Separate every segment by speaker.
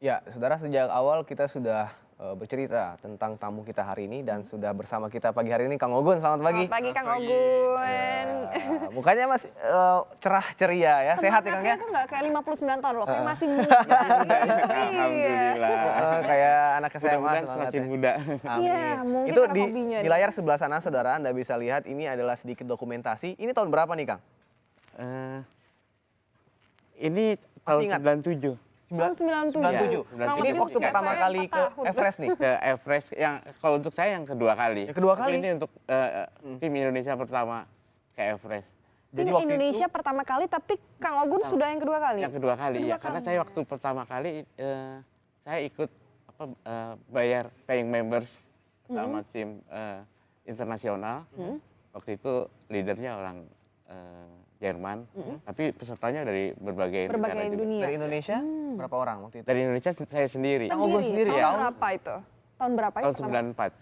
Speaker 1: Ya, saudara, sejak awal kita sudah bercerita tentang tamu kita hari ini dan sudah bersama kita pagi hari ini Kang Ogun. Selamat pagi.
Speaker 2: Selamat pagi Kang Ogun.
Speaker 1: Ya, mukanya masih cerah ceria ya, sehat ya Kang ya?
Speaker 2: Semangatnya tuh nggak kayak 59 tahun loh, kayak masih muda gitu.
Speaker 3: Alhamdulillah.
Speaker 1: Kayak anak SMA
Speaker 3: Mudah-mudahan
Speaker 1: semangatnya.
Speaker 3: semakin muda.
Speaker 1: Amin.
Speaker 2: Iya, mungkin
Speaker 1: Itu
Speaker 2: karena hobinya
Speaker 1: di
Speaker 2: nih.
Speaker 1: layar sebelah sana saudara, Anda bisa lihat ini adalah sedikit dokumentasi. Ini tahun berapa nih Kang?
Speaker 3: Eh, ini
Speaker 1: Masih
Speaker 3: tahun
Speaker 1: ingat?
Speaker 3: 97
Speaker 2: Tahun 97.
Speaker 1: 97.
Speaker 2: Kurang
Speaker 1: Ini
Speaker 2: lebih
Speaker 1: waktu
Speaker 2: usia
Speaker 1: pertama
Speaker 2: saya
Speaker 1: kali
Speaker 2: 4
Speaker 1: ke
Speaker 2: tahun.
Speaker 1: Everest nih.
Speaker 3: ke Everest yang kalau untuk saya yang kedua kali.
Speaker 1: Yang kedua kali?
Speaker 3: Tapi ini untuk tim Indonesia pertama ke Everest.
Speaker 1: Jadi
Speaker 2: Ini
Speaker 1: waktu
Speaker 2: Indonesia
Speaker 1: itu
Speaker 2: pertama kali, tapi Kang Ogun sudah yang kedua kali.
Speaker 3: Yang kedua kali
Speaker 2: Kedua
Speaker 3: ya, karena
Speaker 2: kali.
Speaker 3: saya waktu pertama kali saya ikut bayar paying members sama tim internasional. Waktu itu leadernya orang Jerman, tapi pesertanya dari berbagai negara juga.
Speaker 2: dunia.
Speaker 1: dari Indonesia berapa orang waktu itu?
Speaker 3: Dari Indonesia saya sendiri.
Speaker 1: Kang Ogun sendiri
Speaker 2: Tahun
Speaker 1: ya?
Speaker 2: berapa itu? Tahun berapa ya?
Speaker 3: Tahun 94.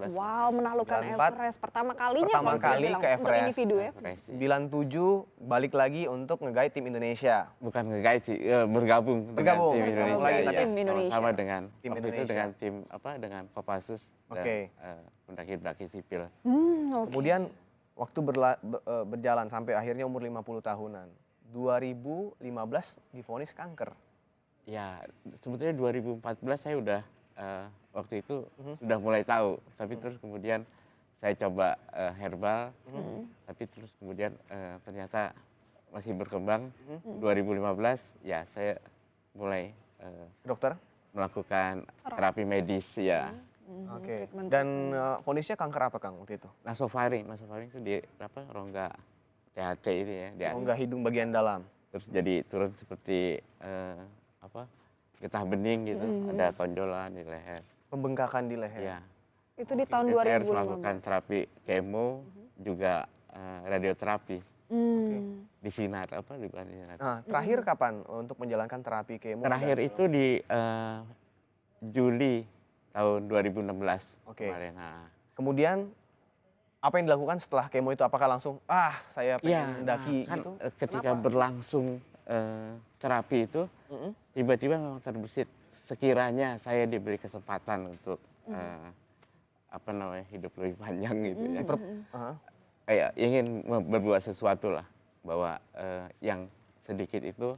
Speaker 2: 94. Wow, menaklukkan
Speaker 1: 94.
Speaker 2: Everest pertama kalinya
Speaker 1: Pertama
Speaker 2: kalau bisa
Speaker 1: kali
Speaker 2: bilang,
Speaker 1: ke
Speaker 2: untuk
Speaker 1: Everest.
Speaker 2: individu ya.
Speaker 3: Everest.
Speaker 1: 97 balik lagi untuk nge-guide tim Indonesia.
Speaker 3: Bukan nge-guide sih, bergabung
Speaker 1: Bergabung.
Speaker 3: dengan tim
Speaker 1: Bergabung
Speaker 3: Indonesia.
Speaker 1: lagi,
Speaker 3: Ya,
Speaker 2: tim Indonesia.
Speaker 3: sama dengan
Speaker 1: Tim
Speaker 3: waktu itu
Speaker 1: Indonesia.
Speaker 3: dengan tim dengan Kopassus
Speaker 1: Oke.
Speaker 3: dan pendaki-pendaki sipil.
Speaker 2: Oke.
Speaker 1: Kemudian waktu berjalan sampai akhirnya umur 50 tahunan. 2015 divonis kanker.
Speaker 3: Ya, sebetulnya 2014 saya udah waktu itu sudah mulai tahu, tapi terus kemudian saya coba herbal, tapi terus kemudian ternyata masih berkembang. 2015 ya saya mulai
Speaker 1: Dokter?
Speaker 3: melakukan terapi medis ya.
Speaker 1: Oke.
Speaker 2: treatment.
Speaker 1: Dan vonisnya kanker apa Kang waktu itu?
Speaker 3: Nasofaring itu di rongga THT itu ya, di
Speaker 1: Rongga hidung bagian dalam.
Speaker 3: terus jadi turun seperti getah bening gitu, ada tonjolan di leher.
Speaker 1: Pembengkakan di leher.
Speaker 3: Ya.
Speaker 2: Itu di tahun
Speaker 3: Dan saya harus
Speaker 2: 2015.
Speaker 3: melakukan terapi kemo, juga radioterapi di sinar bukan di sinar.
Speaker 1: Nah, terakhir kapan untuk menjalankan terapi kemo?
Speaker 3: Terakhir itu di Juli tahun 2016
Speaker 1: Oke.
Speaker 3: kemarin. Nah,
Speaker 1: Kemudian apa yang dilakukan setelah kemo itu? Apakah langsung saya
Speaker 3: iya,
Speaker 1: pengen mendaki
Speaker 3: kan
Speaker 1: gitu?
Speaker 3: ketika berlangsung terapi itu tiba-tiba memang terbesit sekiranya saya diberi kesempatan untuk hidup lebih panjang gitu ya.
Speaker 1: Aha.
Speaker 3: Kayak ingin berbuat sesuatu lah, bahwa yang sedikit itu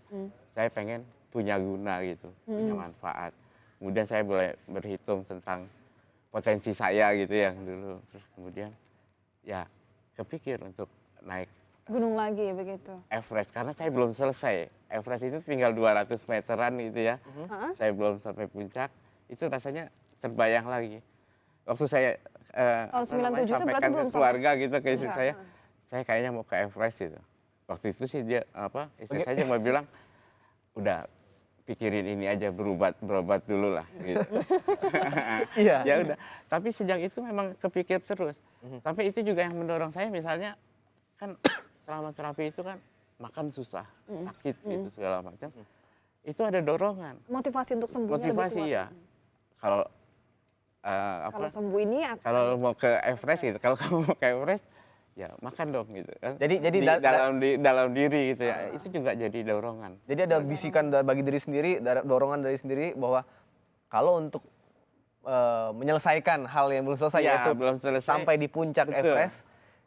Speaker 3: saya pengen punya guna gitu, punya manfaat. Kemudian saya boleh berhitung tentang potensi saya gitu yang dulu, terus kemudian ya kepikir untuk naik
Speaker 2: Gunung lagi ya begitu.
Speaker 3: Everest karena saya belum selesai. Everest itu tinggal 200 meteran gitu ya. Saya belum sampai puncak, itu rasanya terbayang lagi. Waktu saya
Speaker 2: Tahun 97 itu
Speaker 3: sampaikan
Speaker 2: berarti
Speaker 3: ke
Speaker 2: belum
Speaker 3: keluarga gitu ke istri
Speaker 2: Enggak.
Speaker 3: saya kayaknya mau ke Everest gitu. Waktu itu sih dia istri saya cuma bilang udah pikirin ini aja, berobat dulu lah gitu.
Speaker 1: Iya.
Speaker 3: Ya udah, tapi sejak itu memang kepikir terus. Tapi itu juga yang mendorong saya, misalnya kan selama terapi itu kan makan susah, sakit gitu segala macam. Itu ada dorongan,
Speaker 2: Motivasi untuk sembuhnya
Speaker 3: motivasi
Speaker 2: lebih kuat.
Speaker 3: ya. Kalau
Speaker 2: Kalau sembuh ini akan
Speaker 3: kalau mau ke Everest gitu, kalau kamu mau ke Everest ya makan dong gitu kan.
Speaker 1: Jadi
Speaker 3: dalam diri gitu ya. Itu juga jadi dorongan.
Speaker 1: Jadi ada bisikan bagi diri sendiri, dorongan dari sendiri bahwa kalau untuk menyelesaikan hal yang belum selesai
Speaker 3: Ya,
Speaker 1: yaitu
Speaker 3: belum selesai.
Speaker 1: sampai di puncak
Speaker 3: Betul.
Speaker 1: Everest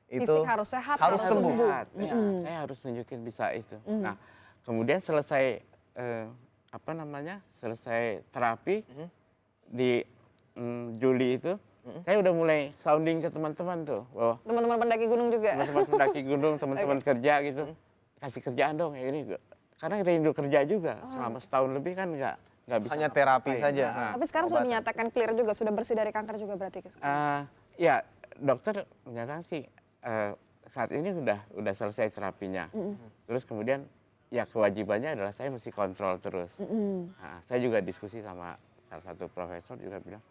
Speaker 1: itu
Speaker 2: fisik harus sehat,
Speaker 1: harus
Speaker 2: harus
Speaker 1: sembuh.
Speaker 2: sembuh.
Speaker 3: Ya, saya harus tunjukin bisa itu. Nah, kemudian selesai selesai terapi di Juli itu, saya udah mulai sounding ke teman-teman tuh, bahwa
Speaker 2: Teman-teman pendaki gunung juga.
Speaker 3: teman-teman pendaki gunung, teman-teman kerja gitu, kasih kerjaan dong ya ini. Karena rindu kerja juga, selama setahun lebih kan nggak bisa
Speaker 1: Hanya terapi
Speaker 3: ngapa-ngapain.
Speaker 1: saja.
Speaker 3: Nah,
Speaker 2: Tapi sekarang sudah
Speaker 1: Obatan.
Speaker 2: dinyatakan clear juga, sudah bersih dari kanker juga berarti.
Speaker 3: ya dokter menyatakan sih saat ini udah selesai terapinya. Terus kemudian ya kewajibannya adalah saya mesti kontrol terus. Nah, saya juga diskusi sama salah satu profesor juga bilang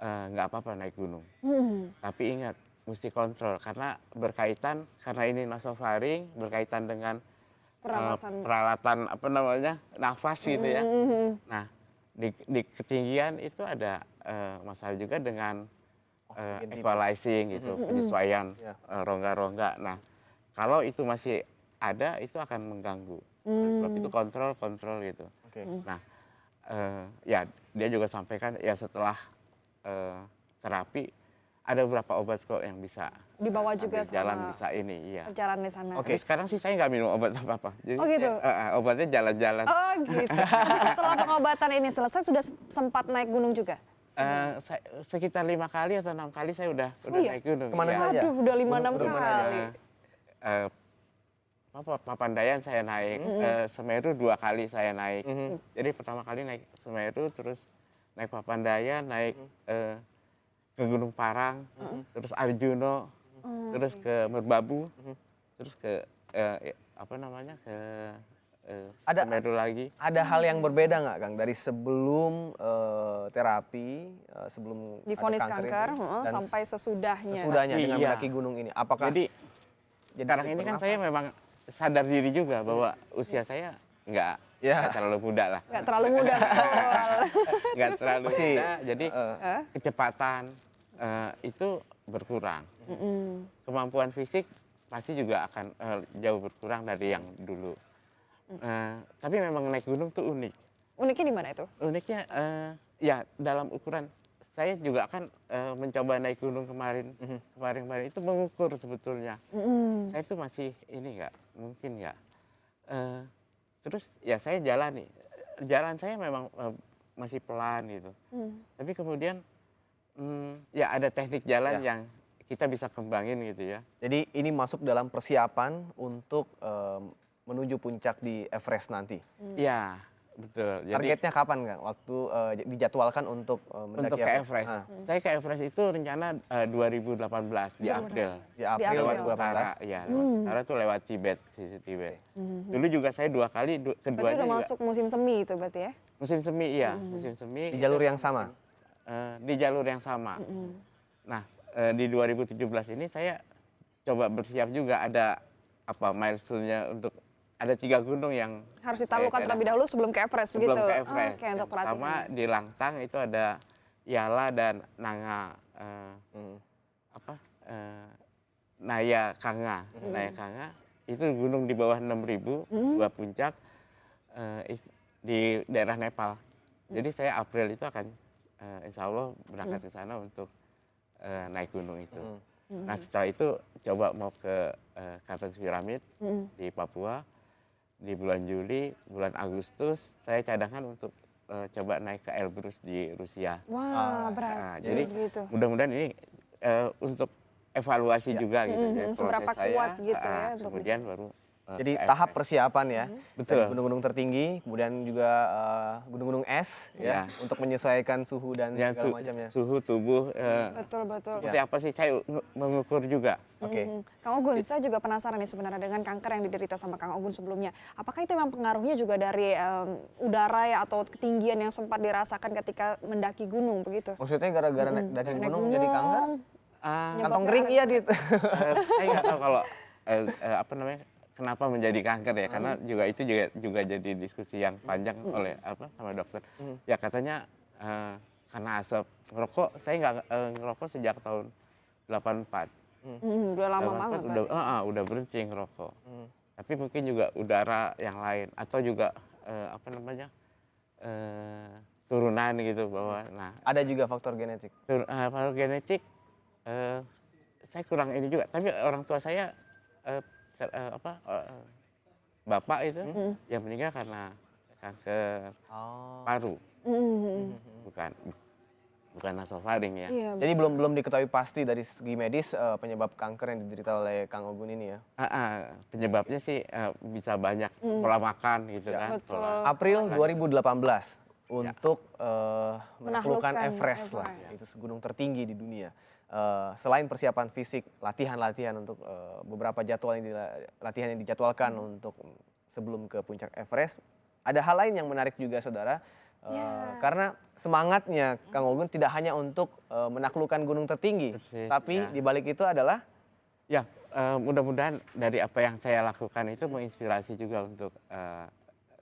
Speaker 3: nggak apa-apa naik gunung. Tapi ingat mesti kontrol karena karena ini nasofaring berkaitan dengan peralatan nafas gitu ya. Nah di ketinggian itu ada masalah juga dengan equalizing gitu, penyesuaian rongga-rongga. Nah, kalau itu masih ada, itu akan mengganggu. Sebab itu kontrol gitu.
Speaker 1: Oke.
Speaker 3: Nah, ya dia juga sampaikan ya setelah terapi ada beberapa obat kok yang bisa
Speaker 2: Dibawa juga
Speaker 3: sambil jalan
Speaker 2: sama
Speaker 3: bisa ini, iya.
Speaker 2: perjalanan di sana.
Speaker 1: Oke.
Speaker 3: Tapi sekarang sih saya nggak minum obat apa-apa. Jadi
Speaker 2: Oh, gitu?
Speaker 3: obatnya jalan-jalan.
Speaker 2: Oh gitu. Tapi setelah pengobatan ini selesai sudah sempat naik gunung juga?
Speaker 3: Sekitar 5 kali atau 6 kali saya udah
Speaker 2: iya?
Speaker 3: naik gunung.
Speaker 1: Kemana
Speaker 3: iya.
Speaker 1: saja?
Speaker 2: Aduh, udah 5-6
Speaker 1: Gunung mana
Speaker 2: kali.
Speaker 3: Papandayan saya naik, Semeru 2 kali saya naik. Jadi pertama kali naik Semeru, terus naik Papandayan, naik ke Gunung Parang, terus Arjuno, terus ke Merbabu, terus ke apa namanya ke Semeru lagi.
Speaker 1: Ada hal yang berbeda nggak Kang dari sebelum terapi, sebelum ada
Speaker 2: Divonis
Speaker 1: kanker
Speaker 2: kanker,
Speaker 1: itu, dan
Speaker 2: sampai sesudahnya.
Speaker 1: sesudahnya dengan
Speaker 3: Iya.
Speaker 1: mendaki gunung ini? Apakah
Speaker 3: Jadi sekarang ini kan saya memang sadar diri juga bahwa usia saya nggak terlalu muda lah.
Speaker 2: Nggak terlalu muda, betul.
Speaker 3: Nggak terlalu
Speaker 1: Masih,
Speaker 3: muda, jadi kecepatan itu berkurang. Kemampuan fisik pasti juga akan jauh berkurang dari yang dulu. Tapi memang naik gunung tuh unik.
Speaker 2: Uniknya di mana itu?
Speaker 3: Uniknya ya dalam ukuran saya juga kan mencoba naik gunung kemarin itu mengukur sebetulnya. Saya tuh masih ini nggak mungkin nggak. Terus ya saya jalani. Jalan saya memang masih pelan gitu. Tapi kemudian ya ada teknik jalan yang kita bisa kembangin gitu ya.
Speaker 1: Jadi ini masuk dalam persiapan untuk menuju puncak di Everest nanti.
Speaker 3: Iya, betul. Jadi
Speaker 1: Targetnya kapan Kang? Waktu dijadwalkan untuk mendaki
Speaker 3: untuk ke Everest. Saya ke Everest itu rencana 2018 di April.
Speaker 1: Di April
Speaker 2: April.
Speaker 3: Lewat utara,
Speaker 1: 2018.
Speaker 3: ya lewat utara tuh lewat Tibet, sisi Tibet. Dulu juga saya 2 kali,
Speaker 2: Berarti
Speaker 3: keduanya
Speaker 2: udah
Speaker 3: juga
Speaker 2: masuk musim semi itu berarti ya?
Speaker 3: musim semi, iya, musim semi.
Speaker 1: Di jalur yang sama.
Speaker 3: Di jalur yang sama. Nah, di 2017 ini saya coba bersiap juga ada apa milestone-nya untuk ada 3 gunung yang
Speaker 2: Harus ditaklukkan terlebih dahulu sebelum ke Everest
Speaker 3: sebelum
Speaker 2: begitu?
Speaker 3: ke Everest.
Speaker 2: Oke, untuk
Speaker 3: Pertama
Speaker 2: pelatihan.
Speaker 3: di Langtang itu ada Yala dan Nanga Naya Kanga. Naya Kanga itu gunung di bawah 6.000, 2 puncak di daerah Nepal. Jadi saya April itu akan insya Allah berangkat ke sana untuk naik gunung itu. Nah setelah itu coba mau ke Kartens Pyramid di Papua. Di bulan Juli, bulan Agustus saya cadangkan untuk coba naik ke Elbrus di Rusia.
Speaker 2: Wah, berat.
Speaker 3: Nah, jadi
Speaker 2: begitu.
Speaker 3: mudah-mudahan ini untuk evaluasi juga gitu ya.
Speaker 2: Seberapa
Speaker 3: proses
Speaker 2: kuat
Speaker 3: saya,
Speaker 2: gitu ya untuk
Speaker 3: kemudian baru
Speaker 1: Jadi
Speaker 3: ke
Speaker 1: tahap
Speaker 3: Everest.
Speaker 1: persiapan ya.
Speaker 3: Betul.
Speaker 1: Dari gunung-gunung tertinggi, kemudian juga gunung-gunung es ya,
Speaker 3: Ya.
Speaker 1: untuk menyesuaikan suhu dan
Speaker 3: Ya,
Speaker 1: segala macamnya.
Speaker 3: suhu tubuh
Speaker 2: Betul, betul.
Speaker 3: seperti apa sih saya mengukur juga.
Speaker 1: Oke.
Speaker 2: Kang Ogun, saya juga penasaran nih sebenarnya dengan kanker yang diderita sama Kang Ogun sebelumnya. Apakah itu memang pengaruhnya juga dari udara ya atau ketinggian yang sempat dirasakan ketika mendaki gunung begitu?
Speaker 1: Maksudnya gara-gara daki
Speaker 2: Naik
Speaker 1: gunung jadi kanker?
Speaker 3: Ah,
Speaker 1: Kantong kering iya dit.
Speaker 3: saya nggak tahu kalau apa namanya kenapa menjadi kanker ya karena itu juga jadi diskusi yang panjang oleh sama dokter. Ya katanya karena asap ngerokok. Saya nggak ngerokok sejak tahun 84.
Speaker 2: Udah lama banget.
Speaker 3: Udah berhenti ngerokok. Tapi mungkin juga udara yang lain atau juga turunan gitu bahwa nah
Speaker 1: Ada juga faktor genetik.
Speaker 3: faktor genetik saya kurang ini juga. Tapi orang tua saya bapak itu yang meninggal karena kanker
Speaker 1: Oh.
Speaker 3: paru, bukan nasofaring ya.
Speaker 2: Iya,
Speaker 1: Jadi belum diketahui pasti dari segi medis penyebab kanker yang diderita oleh Kang Ogun ini ya.
Speaker 3: Penyebabnya sih bisa banyak pola makan gitu kan.
Speaker 2: betul.
Speaker 1: April 2018 untuk menaklukkan
Speaker 2: Menaklukkan
Speaker 1: Everest lah.
Speaker 2: Everest.
Speaker 1: Itu gunung tertinggi di dunia. Selain persiapan fisik, latihan-latihan untuk beberapa latihan yang dijadwalkan untuk sebelum ke puncak Everest, ada hal lain yang menarik juga saudara. Karena semangatnya Kang Ogun tidak hanya untuk menaklukkan gunung tertinggi,
Speaker 3: Persis,
Speaker 1: tapi
Speaker 3: ya.
Speaker 1: di balik itu adalah
Speaker 3: Ya, mudah-mudahan dari apa yang saya lakukan itu menginspirasi juga untuk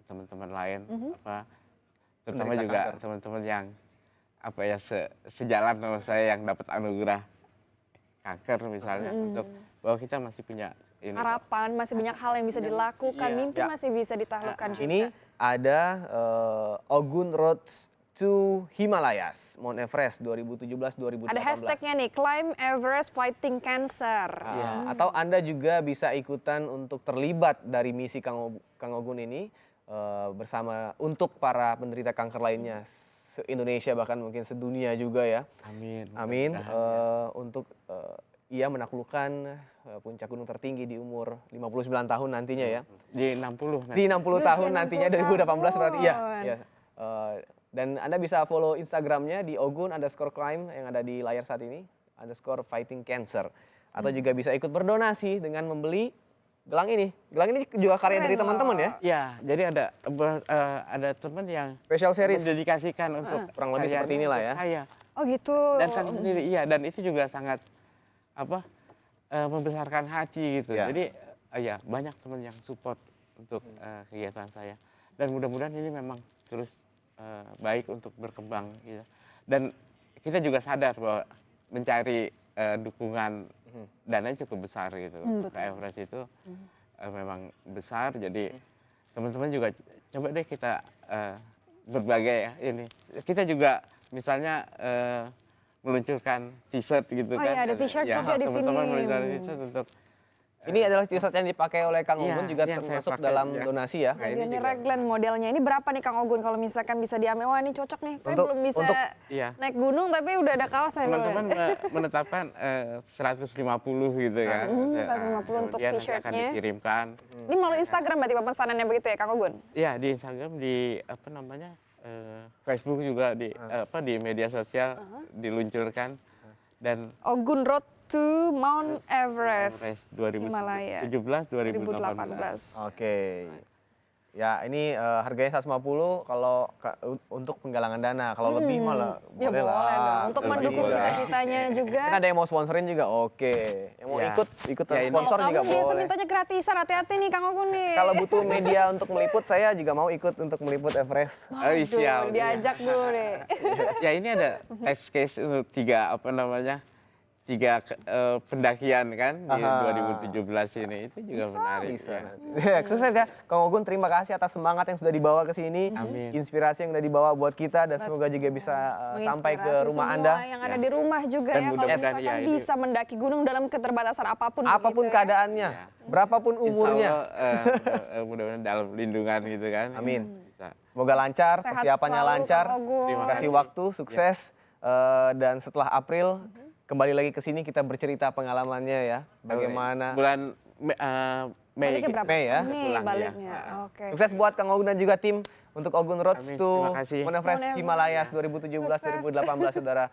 Speaker 3: teman-teman lain, terutama
Speaker 1: Penderita
Speaker 3: juga
Speaker 1: kanker.
Speaker 3: teman-teman yang sejalan sama saya yang dapat anugerah kanker misalnya, untuk bahwa kita masih punya ini.
Speaker 2: Harapan, masih banyak hal yang bisa dilakukan,
Speaker 3: Iya.
Speaker 2: mimpi
Speaker 1: Ya.
Speaker 2: masih bisa ditaklukkan juga.
Speaker 1: ini ada Ogun Road to Himalayas, Mount Everest 2017-2018.
Speaker 2: Ada hashtagnya nih, Climb Everest Fighting Cancer.
Speaker 1: Atau Anda juga bisa ikutan untuk terlibat dari misi Kang Ogun ini bersama untuk para penderita kanker lainnya se-Indonesia bahkan mungkin sedunia juga ya.
Speaker 3: Amin.
Speaker 1: Amin.
Speaker 3: Mudah-mudahan,
Speaker 1: Untuk ia menaklukkan puncak gunung tertinggi di umur 59 tahun nantinya ya.
Speaker 3: Di 60
Speaker 1: Di 60
Speaker 2: Usia
Speaker 1: tahun
Speaker 2: 60
Speaker 1: nantinya 2018 berarti ya. Ya. Dan Anda bisa follow Instagramnya di Ogun_climb yang ada di layar saat ini, _fighting cancer. Atau juga bisa ikut berdonasi dengan membeli gelang ini. Gelang ini juga karya dari teman-teman ya.
Speaker 3: Ya, jadi ada teman yang
Speaker 1: Special series.
Speaker 3: mendedikasikan untuk
Speaker 1: Kurang lebih seperti
Speaker 3: karyanya
Speaker 1: inilah
Speaker 3: untuk
Speaker 1: ya.
Speaker 3: Saya.
Speaker 2: Oh gitu.
Speaker 3: Dan saya sendiri, iya, dan itu juga sangat membesarkan hati gitu.
Speaker 1: Ya.
Speaker 3: Jadi ya banyak teman yang support untuk kegiatan saya. Dan mudah-mudahan ini memang terus baik untuk berkembang gitu. Dan kita juga sadar bahwa mencari dukungan dananya cukup besar gitu. Ke Everest itu memang besar, jadi teman-teman juga coba deh kita berbagai ya ini. Kita juga misalnya meluncurkan t-shirt gitu
Speaker 2: Oh
Speaker 3: kan.
Speaker 2: iya, ada t-shirt
Speaker 3: Ya,
Speaker 2: juga di
Speaker 3: teman-teman
Speaker 2: sini.
Speaker 3: meluncurkan t-shirt untuk
Speaker 1: Ini adalah t-shirt yang dipakai oleh Kang
Speaker 3: Iya,
Speaker 1: Ogun juga
Speaker 3: yang saya
Speaker 1: termasuk
Speaker 3: pakai,
Speaker 1: dalam
Speaker 3: ya.
Speaker 1: donasi ya.
Speaker 3: Nah, ini
Speaker 2: Ini
Speaker 3: juga.
Speaker 2: raglan modelnya. Ini berapa nih Kang Ogun kalau misalkan bisa diambil? Wah ini cocok nih. Saya belum bisa
Speaker 3: Iya.
Speaker 2: naik gunung tapi udah ada kaosnya.
Speaker 3: Teman-teman menetapkan 150 gitu kan.
Speaker 2: 150 untuk
Speaker 3: Kemudian nanti akan
Speaker 2: t-shirtnya.
Speaker 3: dikirimkan.
Speaker 2: Ini melalui Instagram berarti pemesanannya begitu ya Kang Ogun?
Speaker 3: Iya, di Instagram, di apa namanya? Facebook juga di di media sosial diluncurkan. Dan
Speaker 2: Ogun Road to Mount Everest.
Speaker 3: 2017
Speaker 2: Himalaya.
Speaker 3: 2018.
Speaker 1: Oke. Ya, ini harganya 150 kalau untuk penggalangan dana. Kalau lebih malah
Speaker 2: Ya
Speaker 1: boleh
Speaker 2: boleh
Speaker 1: lah.
Speaker 2: dong. Untuk
Speaker 1: Lebih
Speaker 2: mendukung
Speaker 1: boleh.
Speaker 2: cita-citanya juga.
Speaker 1: Kan ada yang mau sponsorin juga, oke. Yang mau
Speaker 3: Ya.
Speaker 1: ikut
Speaker 3: Ya, ini-
Speaker 1: sponsor
Speaker 2: Kalau
Speaker 1: juga
Speaker 2: kamu biasa
Speaker 1: boleh.
Speaker 2: mintanya gratisan, hati-hati nih Kang Ogun nih.
Speaker 1: Kalau butuh media untuk meliput, saya juga mau ikut untuk meliput Everest.
Speaker 3: Oh,
Speaker 2: Waduh,
Speaker 3: siap.
Speaker 2: diajak dulu deh.
Speaker 3: Ya ini ada test case untuk tiga pendakian kan di
Speaker 1: Aha.
Speaker 3: 2017 ini. Itu juga menarik.
Speaker 1: Bisa.
Speaker 3: Ya.
Speaker 1: Sukses ya, Kang Ogun. Terima kasih atas semangat yang sudah dibawa ke sini.
Speaker 3: Amin.
Speaker 1: Inspirasi yang sudah dibawa buat kita dan semoga juga bisa sampai ke
Speaker 2: Menginspirasi
Speaker 1: rumah
Speaker 2: semua
Speaker 1: Anda.
Speaker 2: yang ada di rumah juga
Speaker 3: Dan
Speaker 2: ya. Kalau
Speaker 3: mudah-mudahan,
Speaker 2: misalkan
Speaker 3: ya, ini-
Speaker 2: bisa mendaki gunung dalam keterbatasan apapun.
Speaker 1: Apapun
Speaker 2: begitu ya.
Speaker 1: keadaannya,
Speaker 3: Ya.
Speaker 1: berapapun
Speaker 3: Insya
Speaker 1: umurnya.
Speaker 3: Allah, mudah-mudahan dalam lindungan gitu kan.
Speaker 1: Amin.
Speaker 3: Bisa.
Speaker 1: Semoga lancar,
Speaker 2: Sehat
Speaker 1: persiapannya
Speaker 2: selalu,
Speaker 1: lancar.
Speaker 2: Kang Ogun.
Speaker 3: Terima
Speaker 1: Kasih waktu, sukses. Dan setelah April, kembali lagi ke sini kita bercerita pengalamannya ya. Bagaimana.
Speaker 3: Bulan Mei.
Speaker 2: Baliknya berapa?
Speaker 1: Mei ya?
Speaker 2: Mei
Speaker 3: Pulang, ya.
Speaker 2: baliknya. Oke.
Speaker 1: Sukses buat Kang Ogun dan juga tim untuk Ogun Road
Speaker 3: Amin,
Speaker 1: to
Speaker 3: terima kasih.
Speaker 1: Mount Everest
Speaker 2: Mount Everest.
Speaker 1: Himalayas 2017-2018, saudara.